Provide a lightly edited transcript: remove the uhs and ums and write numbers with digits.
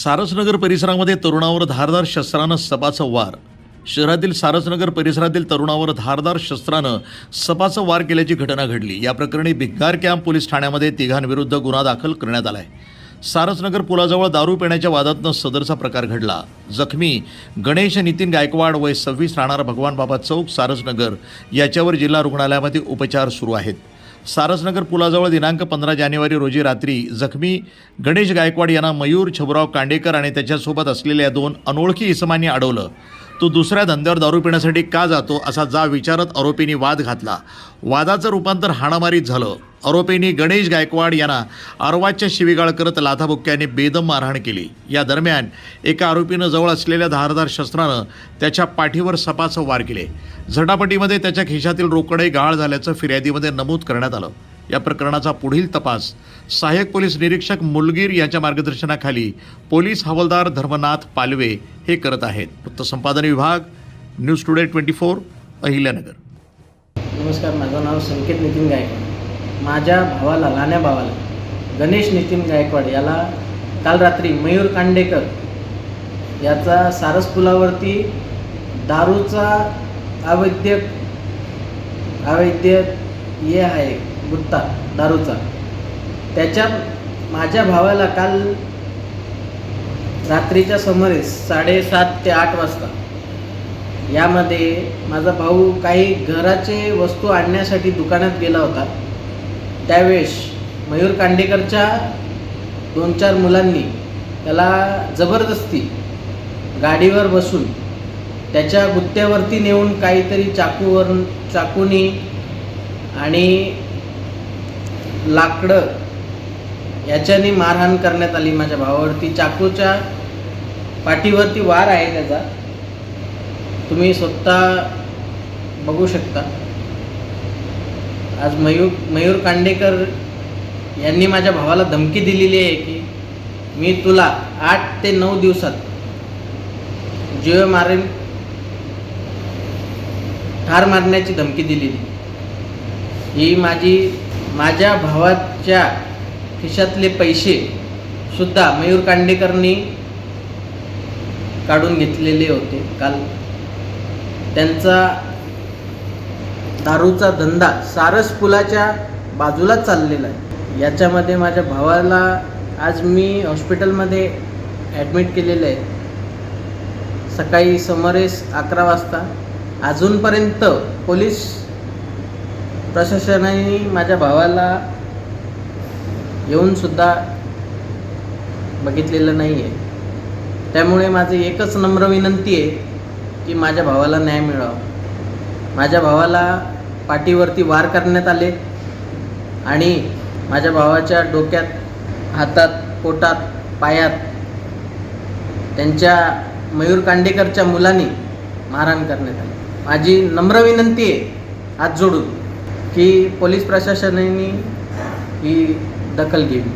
सारसनगर परिसरामध्ये तरुणावर धारदार शस्त्रानं सपाचं वार. शहरातील सारसनगर परिसरातील तरुणावर धारदार शस्त्रानं सपाचं वार केल्याची घटना घडली. या प्रकरणी भिक्कार कॅम्प पोलीस ठाण्यामध्ये तिघांविरुद्ध गुन्हा दाखल करण्यात आला आहे. सारसनगर पुलाजवळ दारू पिण्याच्या वादातनं सदरचा प्रकार घडला. जखमी गणेश नितीन गायकवाड वय 26 राहणार भगवान बाबा चौक सारसनगर याच्यावर जिल्हा रुग्णालयामध्ये उपचार सुरू आहेत. सारसनगर पुलाजवळ दिनांक 15 जानेवारी रोजी रात्री जखमी गणेश गायकवाड यांना मयूर छबुराव कांडेकर आणि त्याच्यासोबत असलेल्या 2 अनोळखी इसमांनी अडवलं. तो दुसऱ्या धंद्यावर दारू पिण्यासाठी का जातो असा जा विचारत आरोपींनी वाद घातला. वादाचं रूपांतर हाणामारीत झालं. आरोपींनी गणेश गायकवाड यांना आरवाच्या शिवीगाळ करत लाथाबुक्क्याने बेदम मारहाण केली. या दरम्यान एका आरोपीनं जवळ असलेल्या धारदार शस्त्रानं त्याच्या पाठीवर सपाचं वार केले. झटापटीमध्ये त्याच्या खिशातील रोकडे गाळ झाल्याचं फिर्यादीमध्ये नमूद करण्यात आलं. या प्रकरणाचा पुढील तपास सहाय्यक पोलीस निरीक्षक मुलगीर यांच्या मार्गदर्शनाखाली पोलीस हवालदार धर्मनाथ पालवे हे करत आहेत. वृत्तसंपादन विभाग, न्यूज टुडे 24, अहिल्यानगर. नमस्कार, माझं नाव संकेत नितीन गायकवाड. माझ्या भावाला, लहान्या भावाला गणेश नितीन गायकवाड याला काल रात्री मयूर कांडेकर याचा सारस पुलावरती दारूचा अवैध हे आहे गुत्ता दारूचा. त्याच्या माझ्या भावाला काल रात्रीच्या सुमारेस 7:30 ते 8 वाजता यामध्ये माझा भाऊ काही घराचे वस्तू आणण्यासाठी दुकानात गेला होता. त्यावेळेस मयूर कांडेकरच्या 2-4 मुलांनी त्याला जबरदस्ती गाडीवर बसून त्याच्या गुत्त्यावरती नेऊन काहीतरी चाकूनी आणि लाकडं याच्याने मारहाण करण्यात आली. माझ्या भावावरती चाकूच्या पाठीवरती वार आहे त्याचा, तुम्ही स्वतः बघू शकता. आज मयूर कांडेकर यांनी माझ्या भावाला धमकी दिलेली आहे की मी तुला 8 ते 9 दिवसात जीव मारेन, ठार मारण्याची धमकी दिलेली. ही माझ्या भावाच्या खिशातले पैसे सुद्धा मयूर कांडेकरनी काढून घेतलेले होते. काल त्यांचा दारूचा धंदा सारस पुलाच्या बाजूला चाललेला आहे. याच्यामध्ये माझ्या भावाला आज मी हॉस्पिटलमध्ये ॲडमिट केलेलं आहे. सकाळी सुमारेस 11 वाजता. अजूनपर्यंत पोलीस प्रशासनाने माझ्या भावाला येऊनसुद्धा बघितलेलं नाही आहे. त्यामुळे माझी एकच नम्र विनंती आहे की माझ्या भावाला न्याय मिळावा. माझ्या भावाला पाठीवरती वार करण्यात आले आणि माझ्या भावाच्या डोक्यात, हातात, पोटात, पायात त्यांच्या मयूर कांडेकरच्या मुलांनी मारहाण करण्यात आली. माझी नम्र विनंती आहे हात जोडून की पोलीस प्रशासनाने ही दखल घ्यावी.